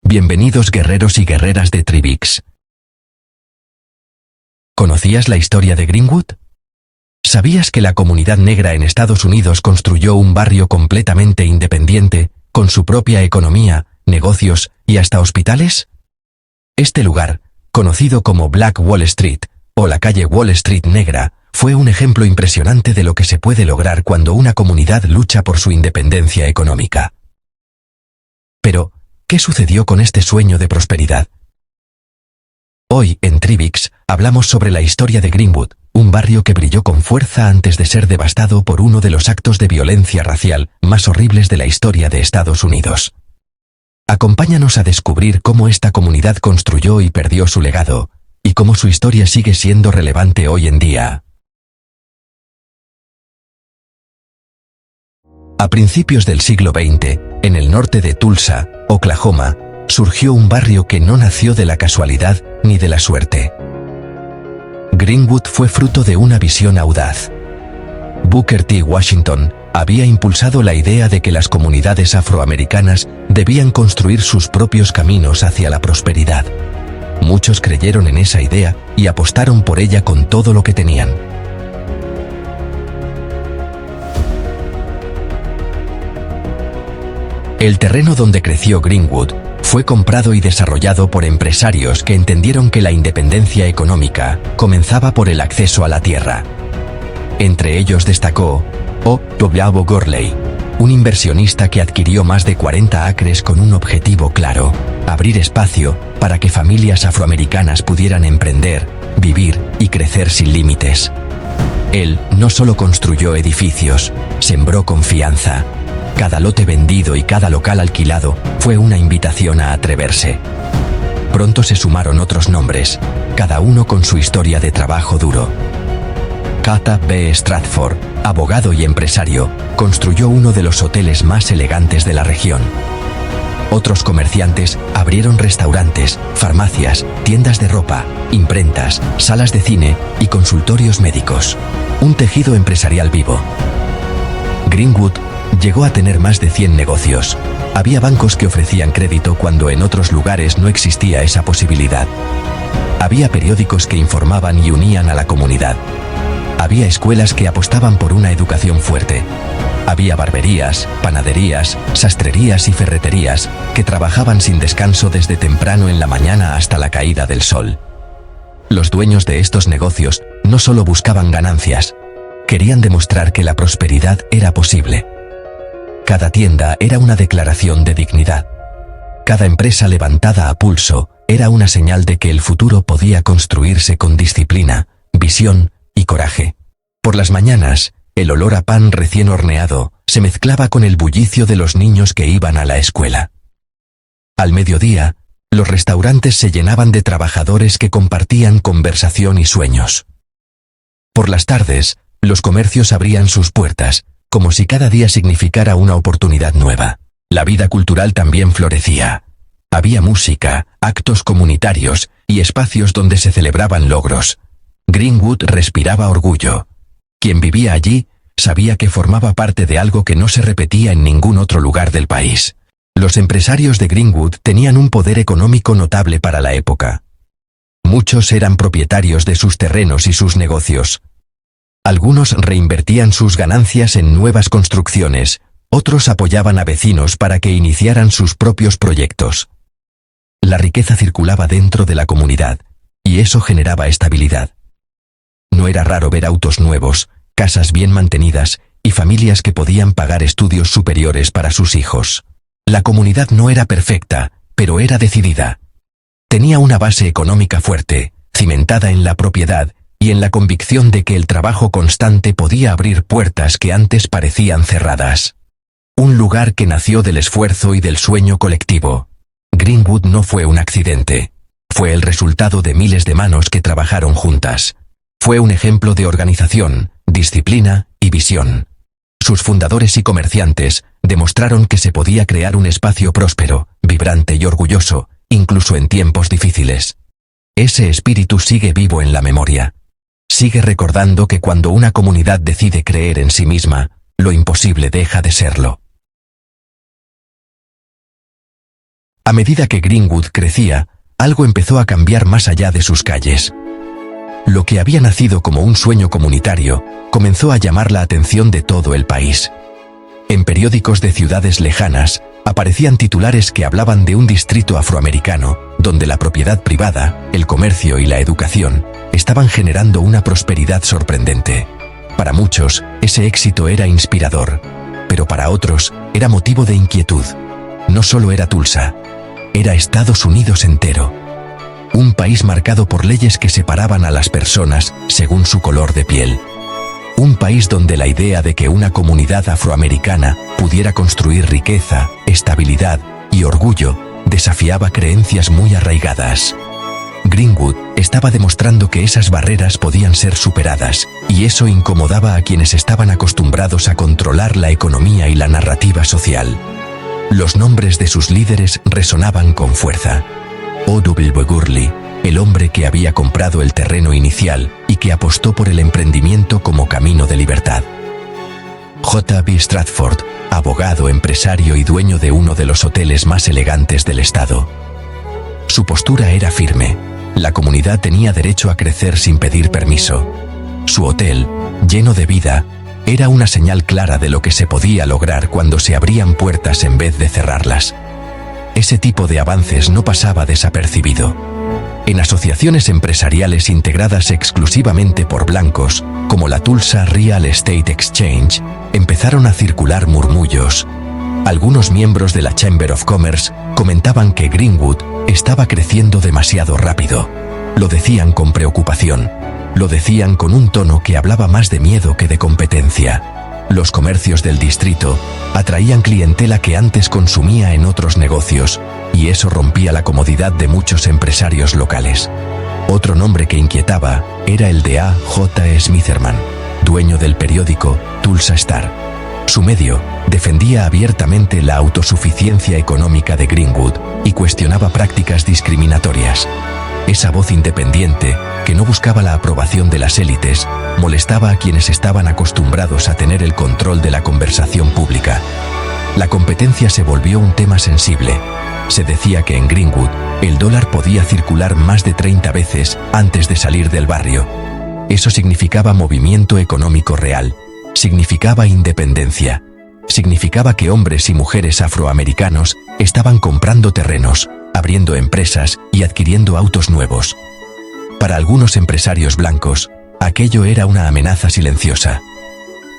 Bienvenidos guerreros y guerreras de Trivix. ¿Conocías la historia de Greenwood? ¿Sabías que la comunidad negra en Estados Unidos construyó un barrio completamente independiente, con su propia economía, negocios y hasta hospitales? Este lugar, conocido como Black Wall Street, o la calle Wall Street Negra, fue un ejemplo impresionante de lo que se puede lograr cuando una comunidad lucha por su independencia económica. Pero, ¿qué sucedió con este sueño de prosperidad? Hoy, en Trivix, hablamos sobre la historia de Greenwood, un barrio que brilló con fuerza antes de ser devastado por uno de los actos de violencia racial más horribles de la historia de Estados Unidos. Acompáñanos a descubrir cómo esta comunidad construyó y perdió su legado, y cómo su historia sigue siendo relevante hoy en día. A principios del siglo XX, en el norte de Tulsa, Oklahoma, surgió un barrio que no nació de la casualidad ni de la suerte. Greenwood fue fruto de una visión audaz. Booker T. Washington había impulsado la idea de que las comunidades afroamericanas debían construir sus propios caminos hacia la prosperidad. Muchos creyeron en esa idea y apostaron por ella con todo lo que tenían. El terreno donde creció Greenwood fue comprado y desarrollado por empresarios que entendieron que la independencia económica comenzaba por el acceso a la tierra. Entre ellos destacó O.W. Gurley, un inversionista que adquirió más de 40 acres con un objetivo claro: abrir espacio para que familias afroamericanas pudieran emprender, vivir y crecer sin límites. Él no solo construyó edificios, sembró confianza. Cada lote vendido y cada local alquilado fue una invitación a atreverse. Pronto se sumaron otros nombres, cada uno con su historia de trabajo duro. Cata B. Stratford, abogado y empresario, construyó uno de los hoteles más elegantes de la región. Otros comerciantes abrieron restaurantes, farmacias, tiendas de ropa, imprentas, salas de cine y consultorios médicos. Un tejido empresarial vivo. Greenwood llegó a tener más de 100 negocios. Había bancos que ofrecían crédito cuando en otros lugares no existía esa posibilidad. Había periódicos que informaban y unían a la comunidad. Había escuelas que apostaban por una educación fuerte. Había barberías, panaderías, sastrerías y ferreterías que trabajaban sin descanso desde temprano en la mañana hasta la caída del sol. Los dueños de estos negocios no solo buscaban ganancias, querían demostrar que la prosperidad era posible. Cada tienda era una declaración de dignidad. Cada empresa levantada a pulso era una señal de que el futuro podía construirse con disciplina, visión y coraje. Por las mañanas, el olor a pan recién horneado se mezclaba con el bullicio de los niños que iban a la escuela. Al mediodía, los restaurantes se llenaban de trabajadores que compartían conversación y sueños. Por las tardes, los comercios abrían sus puertas, como si cada día significara una oportunidad nueva. La vida cultural también florecía. Había música, actos comunitarios y espacios donde se celebraban logros. Greenwood respiraba orgullo. Quien vivía allí sabía que formaba parte de algo que no se repetía en ningún otro lugar del país. Los empresarios de Greenwood tenían un poder económico notable para la época. Muchos eran propietarios de sus terrenos y sus negocios. Algunos reinvertían sus ganancias en nuevas construcciones, otros apoyaban a vecinos para que iniciaran sus propios proyectos. La riqueza circulaba dentro de la comunidad, y eso generaba estabilidad. No era raro ver autos nuevos, casas bien mantenidas y familias que podían pagar estudios superiores para sus hijos. La comunidad no era perfecta, pero era decidida. Tenía una base económica fuerte, cimentada en la propiedad y en la convicción de que el trabajo constante podía abrir puertas que antes parecían cerradas. Un lugar que nació del esfuerzo y del sueño colectivo. Greenwood no fue un accidente. Fue el resultado de miles de manos que trabajaron juntas. Fue un ejemplo de organización, disciplina y visión. Sus fundadores y comerciantes demostraron que se podía crear un espacio próspero, vibrante y orgulloso, incluso en tiempos difíciles. Ese espíritu sigue vivo en la memoria. Sigue recordando que cuando una comunidad decide creer en sí misma, lo imposible deja de serlo. A medida que Greenwood crecía, algo empezó a cambiar más allá de sus calles. Lo que había nacido como un sueño comunitario comenzó a llamar la atención de todo el país. En periódicos de ciudades lejanas aparecían titulares que hablaban de un distrito afroamericano donde la propiedad privada, el comercio y la educación estaban generando una prosperidad sorprendente. Para muchos, ese éxito era inspirador, pero para otros era motivo de inquietud. No solo era Tulsa, era Estados Unidos entero. Un país marcado por leyes que separaban a las personas según su color de piel. Un país donde la idea de que una comunidad afroamericana pudiera construir riqueza, estabilidad y orgullo desafiaba creencias muy arraigadas. Greenwood estaba demostrando que esas barreras podían ser superadas, y eso incomodaba a quienes estaban acostumbrados a controlar la economía y la narrativa social. Los nombres de sus líderes resonaban con fuerza. O.W. Gurley, el hombre que había comprado el terreno inicial y que apostó por el emprendimiento como camino de libertad. J.B. Stratford, abogado, empresario y dueño de uno de los hoteles más elegantes del estado. Su postura era firme. La comunidad tenía derecho a crecer sin pedir permiso. Su hotel, lleno de vida, era una señal clara de lo que se podía lograr cuando se abrían puertas en vez de cerrarlas. Ese tipo de avances no pasaba desapercibido. En asociaciones empresariales integradas exclusivamente por blancos, como la Tulsa Real Estate Exchange, empezaron a circular murmullos. Algunos miembros de la Chamber of Commerce comentaban que Greenwood estaba creciendo demasiado rápido. Lo decían con preocupación. Lo decían con un tono que hablaba más de miedo que de competencia. Los comercios del distrito atraían clientela que antes consumía en otros negocios, y eso rompía la comodidad de muchos empresarios locales. Otro nombre que inquietaba era el de A.J. Smitherman, dueño del periódico Tulsa Star. Su medio defendía abiertamente la autosuficiencia económica de Greenwood y cuestionaba prácticas discriminatorias. Esa voz independiente, que no buscaba la aprobación de las élites, molestaba a quienes estaban acostumbrados a tener el control de la conversación pública. La competencia se volvió un tema sensible. Se decía que en Greenwood el dólar podía circular más de 30 veces antes de salir del barrio. Eso significaba movimiento económico real, significaba independencia, significaba que hombres y mujeres afroamericanos estaban comprando terrenos, abriendo empresas y adquiriendo autos nuevos. Para algunos empresarios blancos, aquello era una amenaza silenciosa.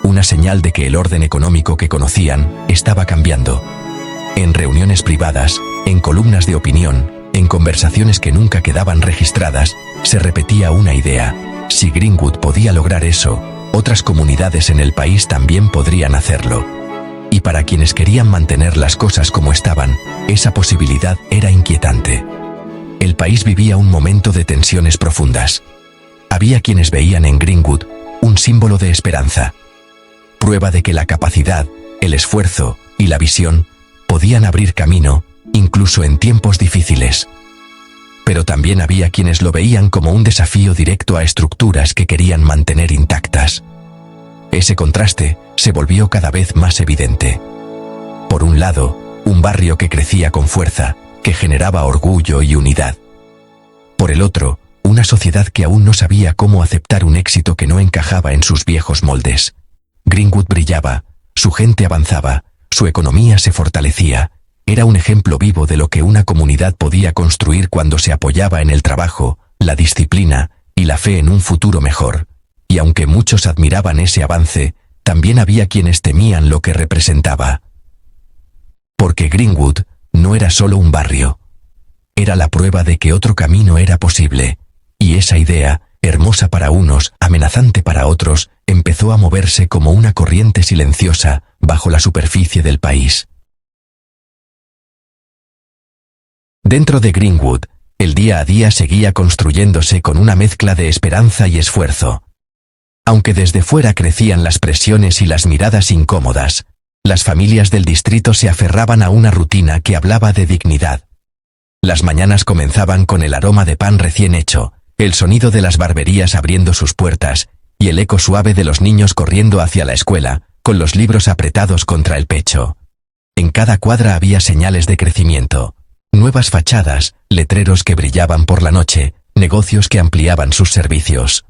Una señal de que el orden económico que conocían estaba cambiando. En reuniones privadas, en columnas de opinión, en conversaciones que nunca quedaban registradas, se repetía una idea: si Greenwood podía lograr eso, otras comunidades en el país también podrían hacerlo. Y para quienes querían mantener las cosas como estaban, esa posibilidad era inquietante. El país vivía un momento de tensiones profundas. Había quienes veían en Greenwood un símbolo de esperanza, prueba de que la capacidad, el esfuerzo y la visión podían abrir camino, incluso en tiempos difíciles. Pero también había quienes lo veían como un desafío directo a estructuras que querían mantener intactas. Ese contraste se volvió cada vez más evidente. Por un lado, un barrio que crecía con fuerza, que generaba orgullo y unidad. Por el otro, una sociedad que aún no sabía cómo aceptar un éxito que no encajaba en sus viejos moldes. Greenwood brillaba, su gente avanzaba, su economía se fortalecía. Era un ejemplo vivo de lo que una comunidad podía construir cuando se apoyaba en el trabajo, la disciplina y la fe en un futuro mejor. Y aunque muchos admiraban ese avance, también había quienes temían lo que representaba. Porque Greenwood no era solo un barrio. Era la prueba de que otro camino era posible, y esa idea, hermosa para unos, amenazante para otros, empezó a moverse como una corriente silenciosa bajo la superficie del país. Dentro de Greenwood, el día a día seguía construyéndose con una mezcla de esperanza y esfuerzo. Aunque desde fuera crecían las presiones y las miradas incómodas, las familias del distrito se aferraban a una rutina que hablaba de dignidad. Las mañanas comenzaban con el aroma de pan recién hecho, el sonido de las barberías abriendo sus puertas, y el eco suave de los niños corriendo hacia la escuela, con los libros apretados contra el pecho. En cada cuadra había señales de crecimiento. Nuevas fachadas, letreros que brillaban por la noche, negocios que ampliaban sus servicios.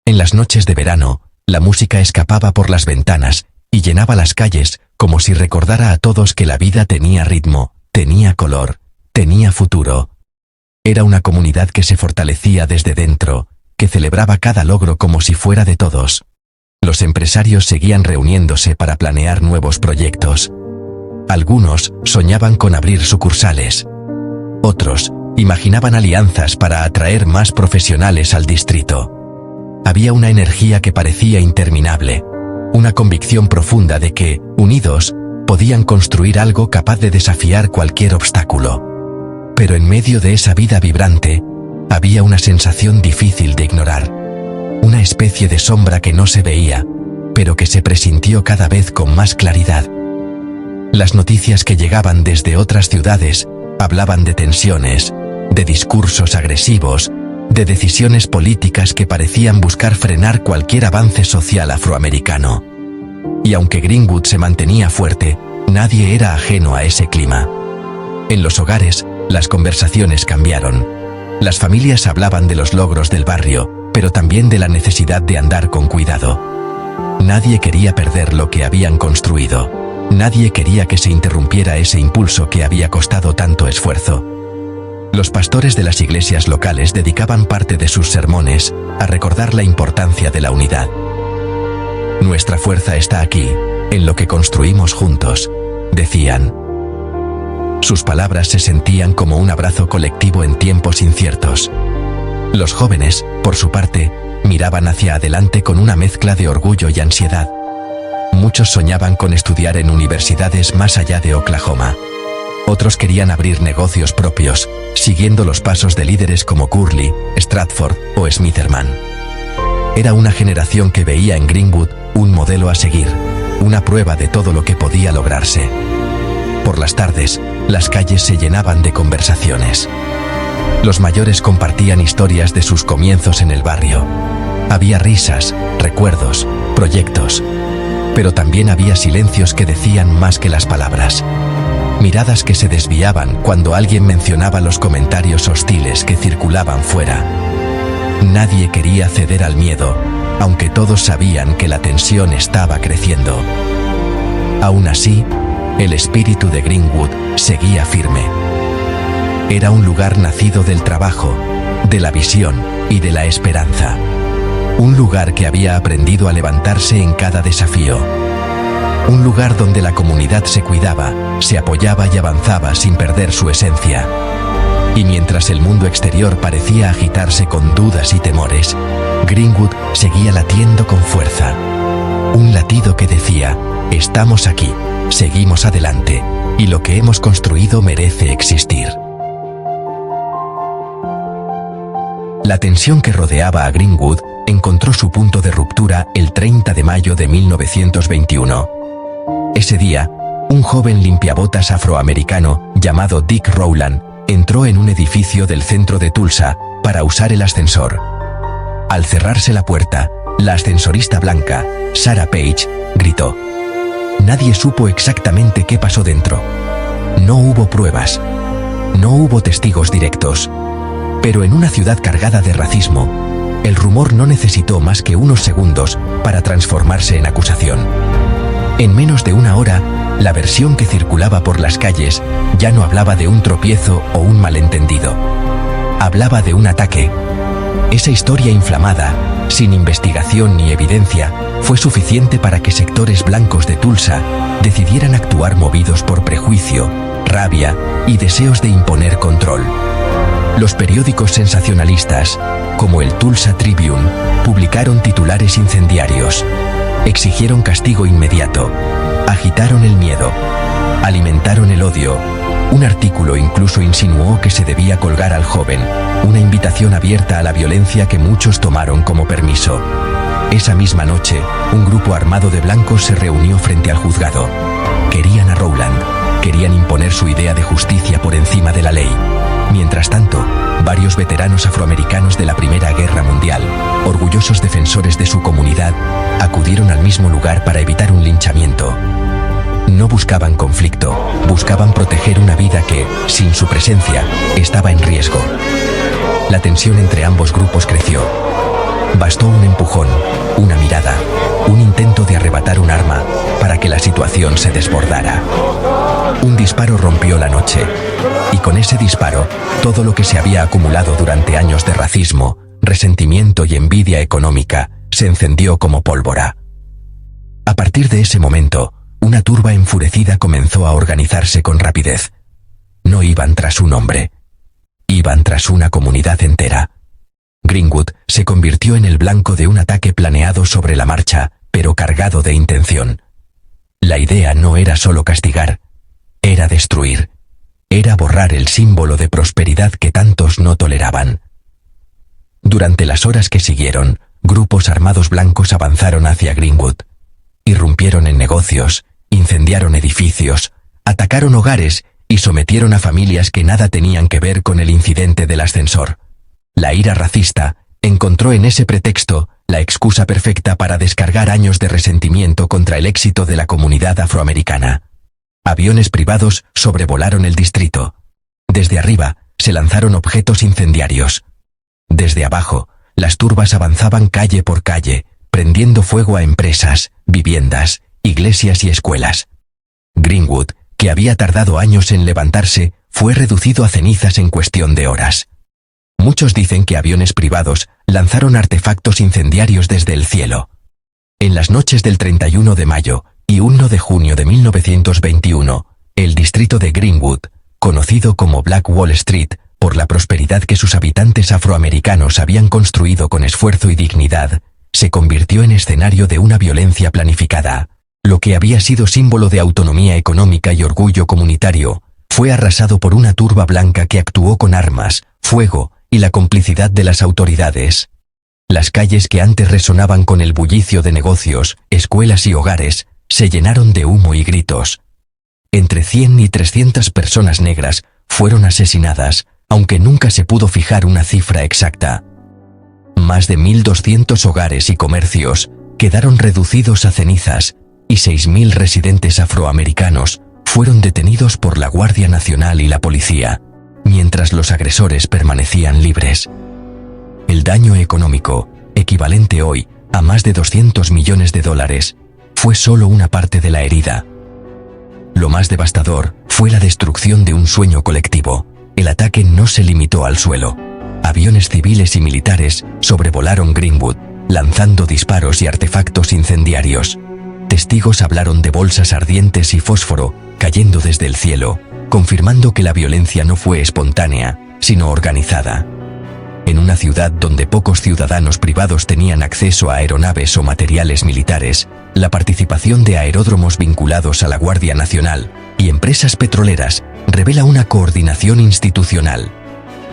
En las noches de verano, la música escapaba por las ventanas y llenaba las calles como si recordara a todos que la vida tenía ritmo, tenía color, tenía futuro. Era una comunidad que se fortalecía desde dentro, que celebraba cada logro como si fuera de todos. Los empresarios seguían reuniéndose para planear nuevos proyectos. Algunos soñaban con abrir sucursales. Otros imaginaban alianzas para atraer más profesionales al distrito. Había una energía que parecía interminable, una convicción profunda de que, unidos, podían construir algo capaz de desafiar cualquier obstáculo. Pero en medio de esa vida vibrante, había una sensación difícil de ignorar. Una especie de sombra que no se veía, pero que se presintió cada vez con más claridad. Las noticias que llegaban desde otras ciudades hablaban de tensiones, de discursos agresivos, de decisiones políticas que parecían buscar frenar cualquier avance social afroamericano. Y aunque Greenwood se mantenía fuerte, nadie era ajeno a ese clima. En los hogares, las conversaciones cambiaron. Las familias hablaban de los logros del barrio, pero también de la necesidad de andar con cuidado. Nadie quería perder lo que habían construido. Nadie quería que se interrumpiera ese impulso que había costado tanto esfuerzo. Los pastores de las iglesias locales dedicaban parte de sus sermones a recordar la importancia de la unidad. Nuestra fuerza está aquí, en lo que construimos juntos, decían. Sus palabras se sentían como un abrazo colectivo en tiempos inciertos. Los jóvenes, por su parte, miraban hacia adelante con una mezcla de orgullo y ansiedad. Muchos soñaban con estudiar en universidades más allá de Oklahoma. Otros querían abrir negocios propios, siguiendo los pasos de líderes como Curley, Stratford o Smitherman. Era una generación que veía en Greenwood un modelo a seguir, una prueba de todo lo que podía lograrse. Por las tardes, las calles se llenaban de conversaciones. Los mayores compartían historias de sus comienzos en el barrio. Había risas, recuerdos, proyectos. Pero también había silencios que decían más que las palabras. Miradas que se desviaban cuando alguien mencionaba los comentarios hostiles que circulaban fuera. Nadie quería ceder al miedo, aunque todos sabían que la tensión estaba creciendo. Aún así, el espíritu de Greenwood seguía firme. Era un lugar nacido del trabajo, de la visión y de la esperanza. Un lugar que había aprendido a levantarse en cada desafío. Un lugar donde la comunidad se cuidaba, se apoyaba y avanzaba sin perder su esencia. Y mientras el mundo exterior parecía agitarse con dudas y temores, Greenwood seguía latiendo con fuerza. Un latido que decía, estamos aquí, seguimos adelante, y lo que hemos construido merece existir. La tensión que rodeaba a Greenwood encontró su punto de ruptura el 30 de mayo de 1921. Ese día, un joven limpiabotas afroamericano llamado Dick Rowland entró en un edificio del centro de Tulsa para usar el ascensor. Al cerrarse la puerta, la ascensorista blanca, Sarah Page, gritó. Nadie supo exactamente qué pasó dentro. No hubo pruebas. No hubo testigos directos. Pero en una ciudad cargada de racismo, el rumor no necesitó más que unos segundos para transformarse en acusación. En menos de una hora, la versión que circulaba por las calles ya no hablaba de un tropiezo o un malentendido. Hablaba de un ataque. Esa historia inflamada, sin investigación ni evidencia, fue suficiente para que sectores blancos de Tulsa decidieran actuar movidos por prejuicio, rabia y deseos de imponer control. Los periódicos sensacionalistas, como el Tulsa Tribune, publicaron titulares incendiarios. Exigieron castigo inmediato. Agitaron el miedo. Alimentaron el odio. Un artículo incluso insinuó que se debía colgar al joven, una invitación abierta a la violencia que muchos tomaron como permiso. Esa misma noche, un grupo armado de blancos se reunió frente al juzgado. Querían a Rowland. Querían imponer su idea de justicia por encima de la ley. Mientras tanto, varios veteranos afroamericanos de la Primera Guerra Mundial, orgullosos defensores de su comunidad, acudieron al mismo lugar para evitar un linchamiento. No buscaban conflicto, buscaban proteger una vida que, sin su presencia, estaba en riesgo. La tensión entre ambos grupos creció. Bastó un empujón, una mirada, un intento de arrebatar un arma para que la situación se desbordara. Un disparo rompió la noche, y con ese disparo, todo lo que se había acumulado durante años de racismo, resentimiento y envidia económica se encendió como pólvora. A partir de ese momento, una turba enfurecida comenzó a organizarse con rapidez. No iban tras un hombre, iban tras una comunidad entera. Greenwood se convirtió en el blanco de un ataque planeado sobre la marcha, pero cargado de intención. La idea no era solo castigar, era destruir, era borrar el símbolo de prosperidad que tantos no toleraban. Durante las horas que siguieron, grupos armados blancos avanzaron hacia Greenwood. Irrumpieron en negocios, incendiaron edificios, atacaron hogares y sometieron a familias que nada tenían que ver con el incidente del ascensor. La ira racista encontró en ese pretexto la excusa perfecta para descargar años de resentimiento contra el éxito de la comunidad afroamericana. Aviones privados sobrevolaron el distrito. Desde arriba se lanzaron objetos incendiarios. Desde abajo, las turbas avanzaban calle por calle, prendiendo fuego a empresas, viviendas, iglesias y escuelas. Greenwood, que había tardado años en levantarse, fue reducido a cenizas en cuestión de horas. Muchos dicen que aviones privados lanzaron artefactos incendiarios desde el cielo. En las noches del 31 de mayo y 1 de junio de 1921, el distrito de Greenwood, conocido como Black Wall Street, por la prosperidad que sus habitantes afroamericanos habían construido con esfuerzo y dignidad, se convirtió en escenario de una violencia planificada. Lo que había sido símbolo de autonomía económica y orgullo comunitario, fue arrasado por una turba blanca que actuó con armas, fuego y la complicidad de las autoridades. Las calles que antes resonaban con el bullicio de negocios, escuelas y hogares, se llenaron de humo y gritos. Entre 100 y 300 personas negras fueron asesinadas, aunque nunca se pudo fijar una cifra exacta. Más de 1.200 hogares y comercios quedaron reducidos a cenizas, y 6.000 residentes afroamericanos fueron detenidos por la Guardia Nacional y la policía, mientras los agresores permanecían libres. El daño económico, equivalente hoy a más de $200 millones, fue solo una parte de la herida. Lo más devastador fue la destrucción de un sueño colectivo. El ataque no se limitó al suelo. Aviones civiles y militares sobrevolaron Greenwood, lanzando disparos y artefactos incendiarios. Testigos hablaron de bolsas ardientes y fósforo cayendo desde el cielo, confirmando que la violencia no fue espontánea, sino organizada. En una ciudad donde pocos ciudadanos privados tenían acceso a aeronaves o materiales militares, la participación de aeródromos vinculados a la Guardia Nacional y empresas petroleras revela una coordinación institucional.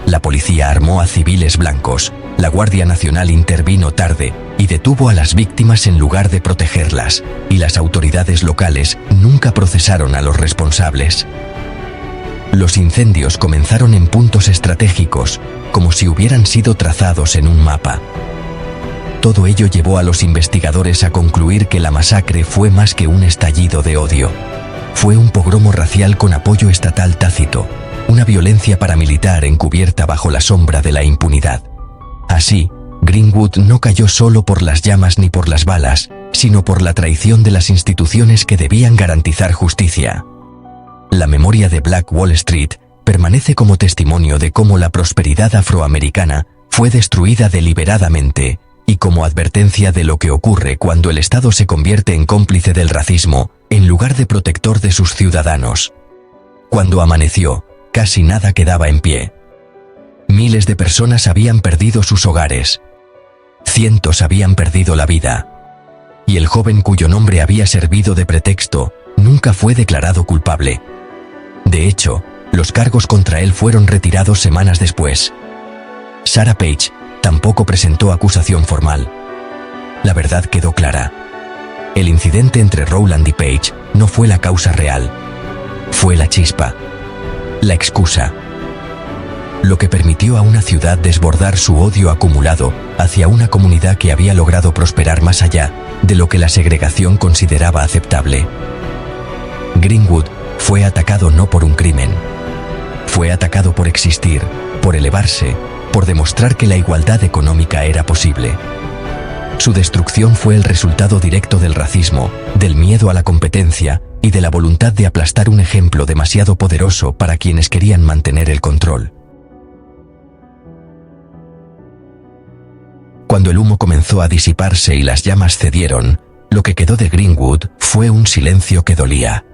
La policía armó a civiles blancos, la Guardia Nacional intervino tarde y detuvo a las víctimas en lugar de protegerlas, y las autoridades locales nunca procesaron a los responsables. Los incendios comenzaron en puntos estratégicos, como si hubieran sido trazados en un mapa. Todo ello llevó a los investigadores a concluir que la masacre fue más que un estallido de odio. Fue un pogromo racial con apoyo estatal tácito, una violencia paramilitar encubierta bajo la sombra de la impunidad. Así, Greenwood no cayó solo por las llamas ni por las balas, sino por la traición de las instituciones que debían garantizar justicia. La memoria de Black Wall Street permanece como testimonio de cómo la prosperidad afroamericana fue destruida deliberadamente, y como advertencia de lo que ocurre cuando el Estado se convierte en cómplice del racismo, en lugar de protector de sus ciudadanos. Cuando amaneció, casi nada quedaba en pie. Miles de personas habían perdido sus hogares. Cientos habían perdido la vida. Y el joven cuyo nombre había servido de pretexto, nunca fue declarado culpable. De hecho, los cargos contra él fueron retirados semanas después. Sarah Page tampoco presentó acusación formal. La verdad quedó clara. El incidente entre Rowland y Page no fue la causa real. Fue la chispa. La excusa. Lo que permitió a una ciudad desbordar su odio acumulado hacia una comunidad que había logrado prosperar más allá de lo que la segregación consideraba aceptable. Greenwood fue atacado no por un crimen. Fue atacado por existir, por elevarse, por demostrar que la igualdad económica era posible. Su destrucción fue el resultado directo del racismo, del miedo a la competencia y de la voluntad de aplastar un ejemplo demasiado poderoso para quienes querían mantener el control. Cuando el humo comenzó a disiparse y las llamas cedieron, lo que quedó de Greenwood fue un silencio que dolía.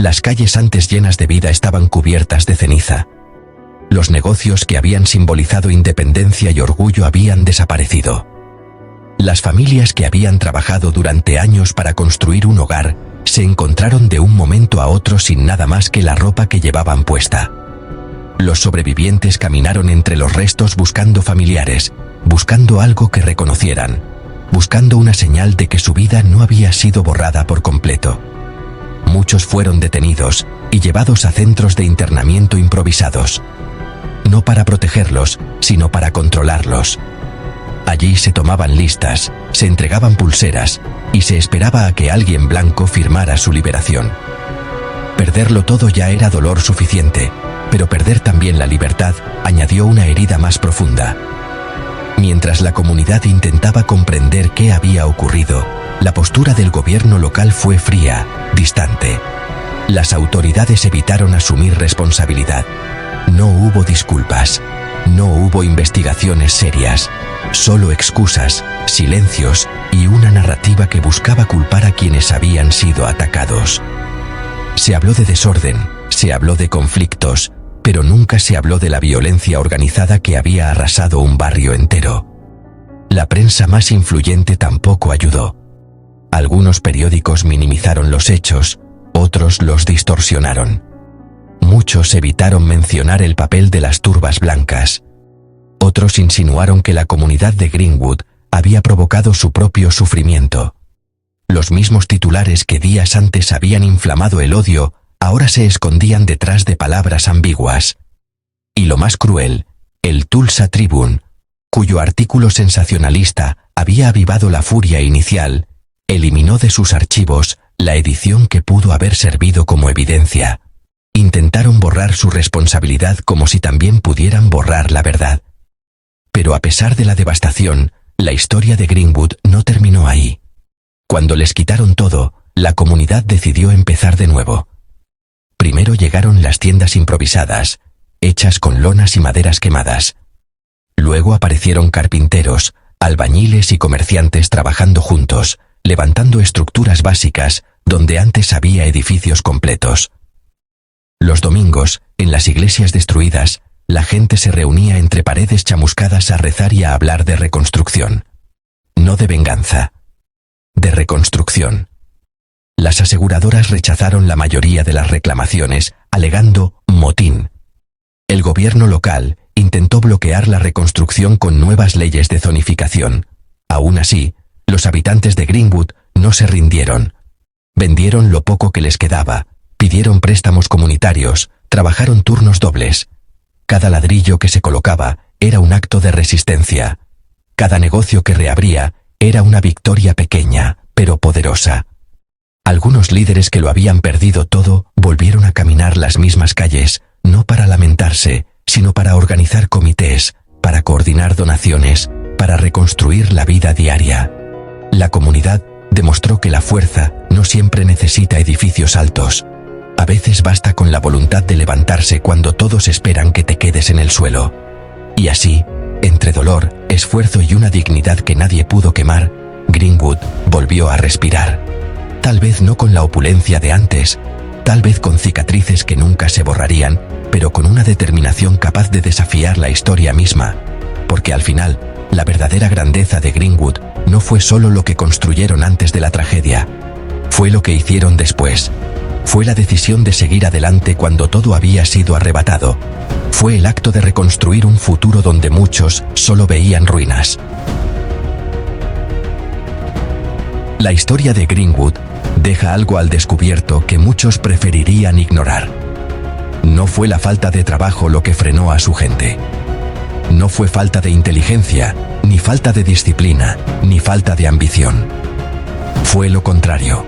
Las calles antes llenas de vida estaban cubiertas de ceniza. Los negocios que habían simbolizado independencia y orgullo habían desaparecido. Las familias que habían trabajado durante años para construir un hogar se encontraron de un momento a otro sin nada más que la ropa que llevaban puesta. Los sobrevivientes caminaron entre los restos buscando familiares, buscando algo que reconocieran, buscando una señal de que su vida no había sido borrada por completo. Muchos fueron detenidos y llevados a centros de internamiento improvisados. No para protegerlos, sino para controlarlos. Allí se tomaban listas, se entregaban pulseras y se esperaba a que alguien blanco firmara su liberación. Perderlo todo ya era dolor suficiente, pero perder también la libertad añadió una herida más profunda. Mientras la comunidad intentaba comprender qué había ocurrido, la postura del gobierno local fue fría, distante. Las autoridades evitaron asumir responsabilidad. No hubo disculpas, no hubo investigaciones serias, solo excusas, silencios y una narrativa que buscaba culpar a quienes habían sido atacados. Se habló de desorden, se habló de conflictos, pero nunca se habló de la violencia organizada que había arrasado un barrio entero. La prensa más influyente tampoco ayudó. Algunos periódicos minimizaron los hechos, otros los distorsionaron. Muchos evitaron mencionar el papel de las turbas blancas. Otros insinuaron que la comunidad de Greenwood había provocado su propio sufrimiento. Los mismos titulares que días antes habían inflamado el odio, ahora se escondían detrás de palabras ambiguas. Y lo más cruel, el Tulsa Tribune, cuyo artículo sensacionalista había avivado la furia inicial, eliminó de sus archivos la edición que pudo haber servido como evidencia. Intentaron borrar su responsabilidad como si también pudieran borrar la verdad. Pero a pesar de la devastación, la historia de Greenwood no terminó ahí. Cuando les quitaron todo, la comunidad decidió empezar de nuevo. Primero llegaron las tiendas improvisadas, hechas con lonas y maderas quemadas. Luego aparecieron carpinteros, albañiles y comerciantes trabajando juntos, levantando estructuras básicas donde antes había edificios completos. Los domingos, en las iglesias destruidas, la gente se reunía entre paredes chamuscadas a rezar y a hablar de reconstrucción. No de venganza. De reconstrucción. Las aseguradoras rechazaron la mayoría de las reclamaciones, alegando motín. El gobierno local intentó bloquear la reconstrucción con nuevas leyes de zonificación. Aún así, los habitantes de Greenwood no se rindieron. Vendieron lo poco que les quedaba, pidieron préstamos comunitarios, trabajaron turnos dobles. Cada ladrillo que se colocaba era un acto de resistencia. Cada negocio que reabría era una victoria pequeña, pero poderosa. Algunos líderes que lo habían perdido todo volvieron a caminar las mismas calles, no para lamentarse, sino para organizar comités, para coordinar donaciones, para reconstruir la vida diaria. La comunidad demostró que la fuerza no siempre necesita edificios altos. A veces basta con la voluntad de levantarse cuando todos esperan que te quedes en el suelo. Y así, entre dolor, esfuerzo y una dignidad que nadie pudo quemar, Greenwood volvió a respirar. Tal vez no con la opulencia de antes, tal vez con cicatrices que nunca se borrarían, pero con una determinación capaz de desafiar la historia misma. Porque al final, la verdadera grandeza de Greenwood no fue solo lo que construyeron antes de la tragedia. Fue lo que hicieron después. Fue la decisión de seguir adelante cuando todo había sido arrebatado. Fue el acto de reconstruir un futuro donde muchos solo veían ruinas. La historia de Greenwood deja algo al descubierto que muchos preferirían ignorar. No fue la falta de trabajo lo que frenó a su gente. No fue falta de inteligencia, ni falta de disciplina, ni falta de ambición. Fue lo contrario.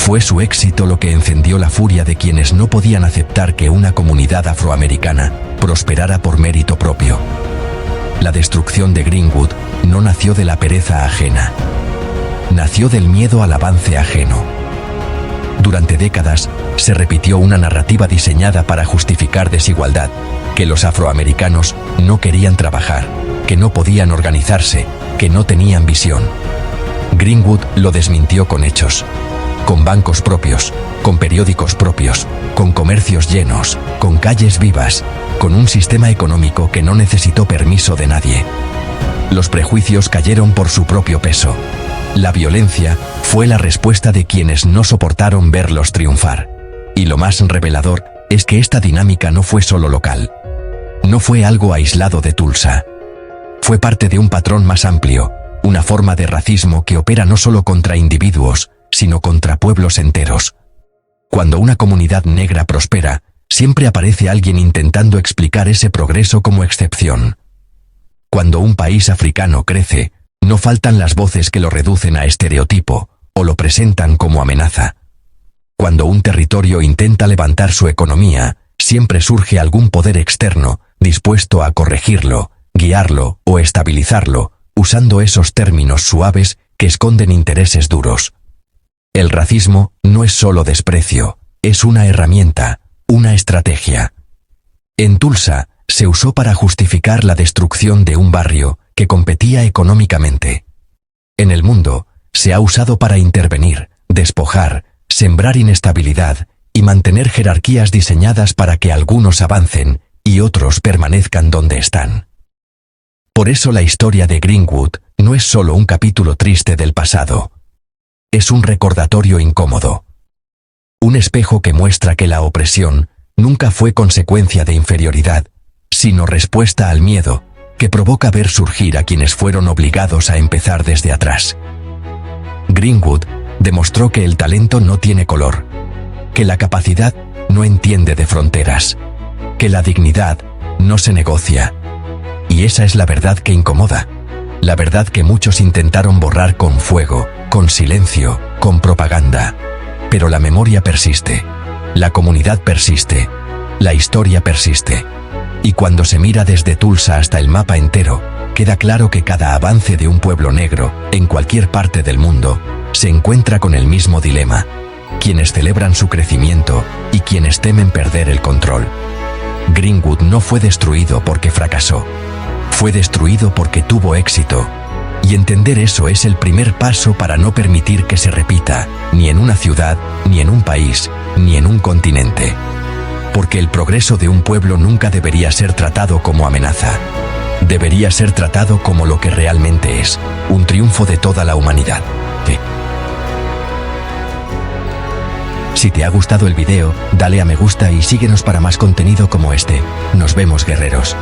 Fue su éxito lo que encendió la furia de quienes no podían aceptar que una comunidad afroamericana prosperara por mérito propio. La destrucción de Greenwood no nació de la pereza ajena. Nació del miedo al avance ajeno. Durante décadas, se repitió una narrativa diseñada para justificar desigualdad, que los afroamericanos no querían trabajar, que no podían organizarse, que no tenían visión. Greenwood lo desmintió con hechos. Con bancos propios, con periódicos propios, con comercios llenos, con calles vivas, con un sistema económico que no necesitó permiso de nadie. Los prejuicios cayeron por su propio peso. La violencia fue la respuesta de quienes no soportaron verlos triunfar. Y lo más revelador es que esta dinámica no fue solo local. No fue algo aislado de Tulsa. Fue parte de un patrón más amplio, una forma de racismo que opera no solo contra individuos, sino contra pueblos enteros. Cuando una comunidad negra prospera, siempre aparece alguien intentando explicar ese progreso como excepción. Cuando un país africano crece, no faltan las voces que lo reducen a estereotipo, o lo presentan como amenaza. Cuando un territorio intenta levantar su economía, siempre surge algún poder externo, dispuesto a corregirlo, guiarlo o estabilizarlo, usando esos términos suaves que esconden intereses duros. El racismo no es solo desprecio, es una herramienta, una estrategia. En Tulsa, se usó para justificar la destrucción de un barrio que competía económicamente. En el mundo, se ha usado para intervenir, despojar, sembrar inestabilidad y mantener jerarquías diseñadas para que algunos avancen y otros permanezcan donde están. Por eso la historia de Greenwood no es solo un capítulo triste del pasado. Es un recordatorio incómodo. Un espejo que muestra que la opresión nunca fue consecuencia de inferioridad, sino respuesta al miedo que provoca ver surgir a quienes fueron obligados a empezar desde atrás. Greenwood demostró que el talento no tiene color, que la capacidad no entiende de fronteras, que la dignidad no se negocia. Y esa es la verdad que incomoda, la verdad que muchos intentaron borrar con fuego, con silencio, con propaganda. Pero la memoria persiste, la comunidad persiste, la historia persiste. Y cuando se mira desde Tulsa hasta el mapa entero, queda claro que cada avance de un pueblo negro, en cualquier parte del mundo, se encuentra con el mismo dilema: quienes celebran su crecimiento y quienes temen perder el control. Greenwood no fue destruido porque fracasó, fue destruido porque tuvo éxito. Y entender eso es el primer paso para no permitir que se repita, ni en una ciudad, ni en un país, ni en un continente. Porque el progreso de un pueblo nunca debería ser tratado como amenaza. Debería ser tratado como lo que realmente es, un triunfo de toda la humanidad. Sí. Si te ha gustado el video, dale a me gusta y síguenos para más contenido como este. Nos vemos, guerreros.